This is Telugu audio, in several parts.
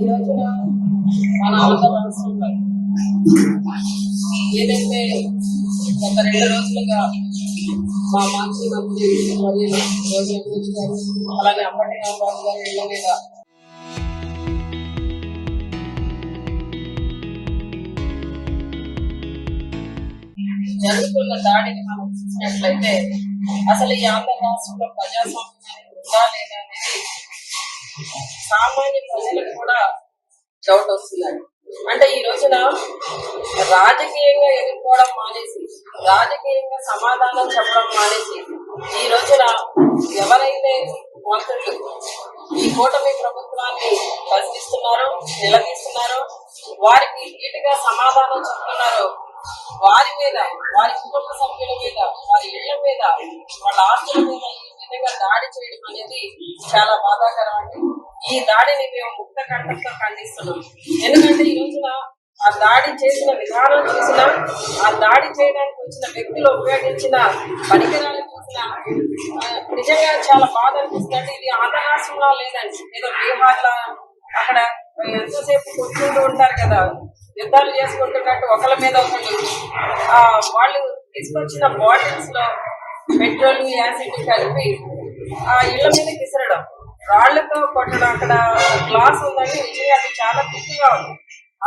ఈ రోజున మన ఆంధ్ర రాష్ట్రంలో ఏదైతే గత 2 రోజులుగా మా మాజీ మంత్రి యోగి రమేష్ గారు అలాగే అంబటి రాంబాబు గారి ఇళ్ల మీద జరుగుతున్న దాడిని మనం చూసినట్లయితే అసలు ఈ ఆంధ్ర రాష్ట్రంలో ప్రజాస్వామ్యం ఉందా లేదా అనేది సామాన్య ప్రజలకు కూడా డౌట్ వస్తున్నారు. అంటే ఈ రోజున రాజకీయంగా ఎదుర్కోవడం మానేసి, రాజకీయంగా సమాధానం చెప్పడం మానేసి, ఈ రోజున ఎవరైతే మంత్రులు ఈ కూటమి ప్రభుత్వాన్ని ప్రశ్నిస్తున్నారో, నిలదీస్తున్నారో, వారికి నీటిగా సమాధానం చెప్తున్నారో, వారి మీద, వారి కుటుంబ సభ్యుల మీద, వారి ఇళ్ల మీద, వాళ్ళ ఆస్తుల మీద ఈ విధంగా దాడి చేయడం అనేది చాలా బాధాకరం అండి. ఈ దాడిని మేము ముక్త కంఠంతో ఖండిస్తున్నాం. ఎందుకంటే ఈ రోజున ఆ దాడి చేసిన విధానం చూసినా, ఆ దాడి చేయడానికి వచ్చిన వ్యక్తులు ఉపయోగించిన పరికరాలు చూసినా నిజంగా చాలా బాధ అనిపిస్తుంది. ఇది ఆంధ్ర రాష్ట్రంలో లేదండి, ఏదో బీహార్లో అక్కడ ఎంతసేపు కొట్టుకుంటూ ఉంటారు కదా, యుద్ధాలు చేసుకుంటున్నట్టు ఒకళ్ళ మీద ఒకళ్ళు వాళ్ళు తీసుకొచ్చిన బాటిల్స్ లో పెట్రోల్ యాసిడ్ కలిపి ఆ ఇళ్ల మీద విసరడం, రాళ్లతో కొట్టడం. అక్కడ గ్లాస్ ఉందండి, నిజంగా అది చాలా తిక్కుగా ఉంది.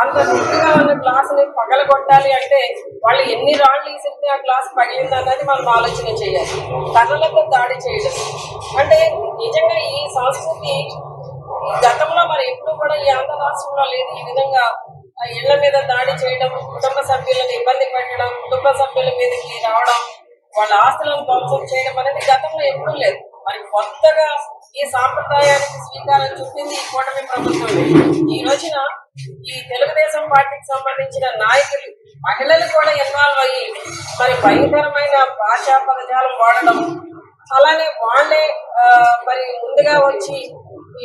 అంత తిక్కుగా ఉన్న గ్లాస్ ని పగలగొట్టాలి అంటే వాళ్ళు ఎన్ని రాళ్లు విసిరితే ఆ గ్లాస్ పగిలింది అన్నది మనం ఆలోచన చేయాలి. కర్రలతో దాడి చేయడం అంటే నిజంగా ఈ సంస్కృతి గతంలో మరి ఎప్పుడు కూడా ఈ ఆంధ్ర రాష్ట్రంలో లేదు. ఈ విధంగా ఇళ్ల మీద దాడి చేయడం, కుటుంబ సభ్యులను ఇబ్బంది పెట్టడం, కుటుంబ సభ్యుల మీదకి రావడం, వాళ్ళ ఆస్తులను ధ్వంసం చేయడం అనేది గతంలో ఎప్పుడూ లేదు. మరి కొత్తగా ఈ సాంప్రదాయానికి శ్రీకారం చుట్టింది ఈ కూటమి ప్రభుత్వం. ఈ రోజున ఈ తెలుగుదేశం పార్టీకి సంబంధించిన నాయకులు, మహిళలు కూడా ఇన్వాల్వ్ అయ్యి మరి భయంకరమైన భాషా పదజాలం వాడడం, అలానే వాళ్ళే మరి ముందుగా వచ్చి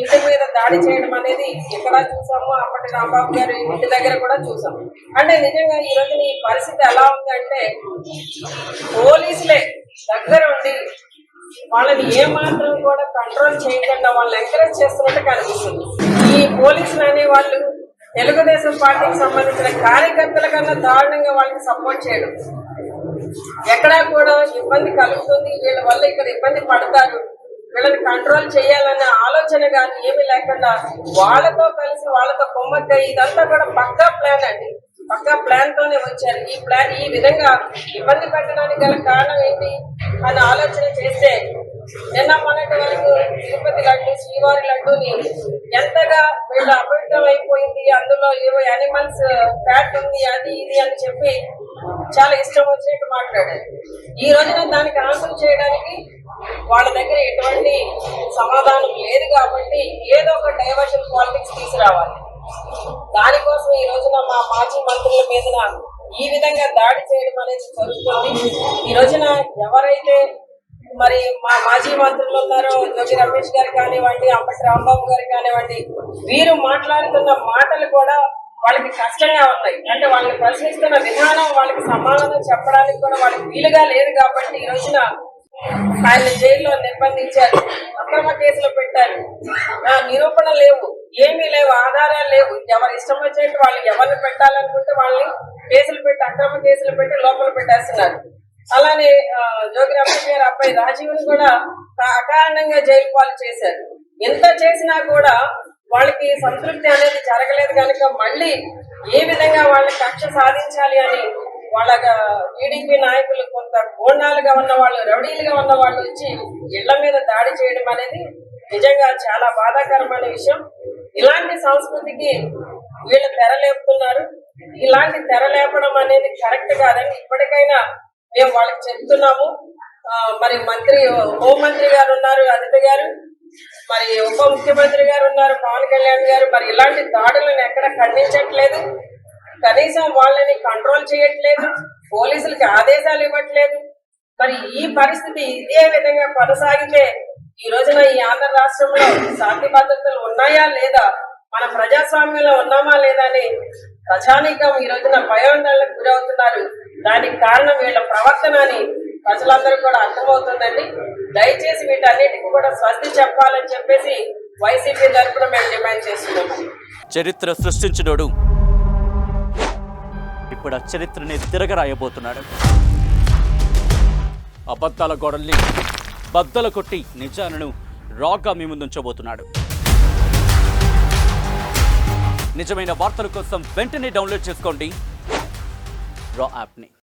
ఇంటి మీద దాడి చేయడం అనేది ఎక్కడ చూసాము. అప్పటి రాంబాబు గారు ఇంటి దగ్గర కూడా చూసాం. అంటే నిజంగా ఈ రోజున ఈ పరిస్థితి ఎలా ఉంది అంటే పోలీసులే దగ్గర ఉండి వాళ్ళని ఏమాత్రం కూడా కంట్రోల్ చేయకుండా వాళ్ళని ఎంకరేజ్ చేస్తున్నట్టు కనిపిస్తుంది. ఈ పోలీసులు అనే వాళ్ళు తెలుగుదేశం పార్టీకి సంబంధించిన కార్యకర్తల కన్నా దారుణంగా వాళ్ళకి సపోర్ట్ చేయడం, ఎక్కడా కూడా ఇబ్బంది కలుగుతుంది, వీళ్ళ వల్ల ఇక్కడ ఇబ్బంది పడతారు, వీళ్ళని కంట్రోల్ చేయాలనే ఆలోచన కానీ ఏమీ లేకుండా వాళ్ళతో కలిసి వాళ్ళతో కొమ్మక్క ఇదంతా కూడా పక్కా ప్లాన్ అండి. పక్కా ప్లాన్ తోనే వచ్చారు. ఈ ప్లాన్ ఈ విధంగా ఇబ్బంది పెట్టడానికి గల కారణం ఏంటి అని ఆలోచన చేస్తే నిన్న మొన్నటి వరకు తిరుపతి లడ్డు, శ్రీవారి లడ్డూని ఎంతగా వీళ్ళు అపవిత్రం అయిపోయింది, అందులో ఏవో యానిమల్స్ ఫ్యాట్ ఉంది, అది ఇది అని చెప్పి చాలా ఇష్టం వచ్చినట్టు మాట్లాడారు. ఈ రోజున దానికి ఆన్సర్ చేయడానికి వాళ్ళ దగ్గర ఎటువంటి సమాధానం లేదు కాబట్టి ఏదో ఒక డైవర్షన్ పాలిటిక్స్ తీసుకురావాలి. దానికోసం ఈ రోజున మా మాజీ మంత్రుల మీద ఈ విధంగా దాడి చేయడం అనేది జరుగుతుంది. ఈ రోజున ఎవరైతే మరి మా మాజీ మంత్రులు ఉన్నారో, యోగి రమేష్ గారు కానివ్వండి, అంబటి రాంబాబు గారు కానివ్వండి, వీరు మాట్లాడుతున్న మాటలు కూడా వాళ్ళకి కష్టంగా ఉన్నాయి. అంటే వాళ్ళని ప్రశ్నిస్తున్న విధానం, వాళ్ళకి సమాధానం చెప్పడానికి కూడా వాళ్ళకి వీలుగా లేదు. కాబట్టి ఈ రోజున ఆయన జైల్లో నిర్బంధించారు, అక్రమ కేసులు పెట్టారు, నిరూపణ లేవు, ఏమీ లేవు, ఆధారాలు లేవు. ఎవరు ఇష్టం వచ్చేట్టు వాళ్ళు ఎవరిని పెట్టాలనుకుంటే వాళ్ళని కేసులు పెట్టి, అక్రమ కేసులు పెట్టి లోపల పెట్టేస్తున్నారు. అలానే యోగి రమేష్ గారి అబ్బాయి రాజీవ్ని కూడా అకారణంగా జైలు పాలు చేశారు. ఎంత చేసినా కూడా వాళ్ళకి సంతృప్తి అనేది జరగలేదు కనుక మళ్ళీ ఏ విధంగా వాళ్ళని కక్ష సాధించాలి అని వాళ్ళ టీడీపీ నాయకులు, కొంత గోండాలుగా ఉన్న వాళ్ళు, రౌడీలుగా ఉన్న వాళ్ళు వచ్చి ఇళ్ల మీద దాడి చేయడం అనేది నిజంగా చాలా బాధాకరమైన విషయం. ఇలాంటి సంస్కృతికి వీళ్ళు తెరలేపుతున్నారు. ఇలాంటి తెరలేపడం అనేది కరెక్ట్ కాదని ఇప్పటికైనా మేము వాళ్ళకి చెప్తున్నాము. మరి హోంమంత్రి గారు ఉన్నారు అదితి గారు, మరి ఉప ముఖ్యమంత్రి గారు ఉన్నారు పవన్ కళ్యాణ్ గారు, మరి ఇలాంటి దాడులను ఎక్కడ ఖండించట్లేదు, కనీసం వాళ్ళని కంట్రోల్ చేయట్లేదు, పోలీసులకి ఆదేశాలు ఇవ్వట్లేదు. మరి ఈ పరిస్థితి ఇదే విధంగా కొనసాగితే ఈ రోజున ఈ ఆంధ్ర రాష్ట్రంలో శాంతి భద్రతలు ఉన్నాయా లేదా, మన ప్రజాస్వామ్యంలో ఉన్నామా లేదా అని ప్రజానీకం ఈ రోజున భయాందోళనకు గురవుతున్నారు. దానికి కారణం వీళ్ళ ప్రవర్తన అని ప్రజలందరూ కూడా అర్థమవుతుందండి. దయచేసి వీటన్నిటికీ కూడా స్వస్తి చెప్పాలని చెప్పేసి వైసీపీ తరపున మేము డిమాండ్ చేస్తున్నామని. చరిత్ర సృష్టించినోడు ఇప్పుడు ఆ చరిత్రని తిరగరాయబోతున్నాడు. అబద్ధాల గోడల్ని బద్దలు కొట్టి నిజాలను రాగా మీ ముందుంచబోతున్నాడు. నిజమైన వార్తల కోసం వెంటనే డౌన్లోడ్ చేసుకోండి రా యాప్ని.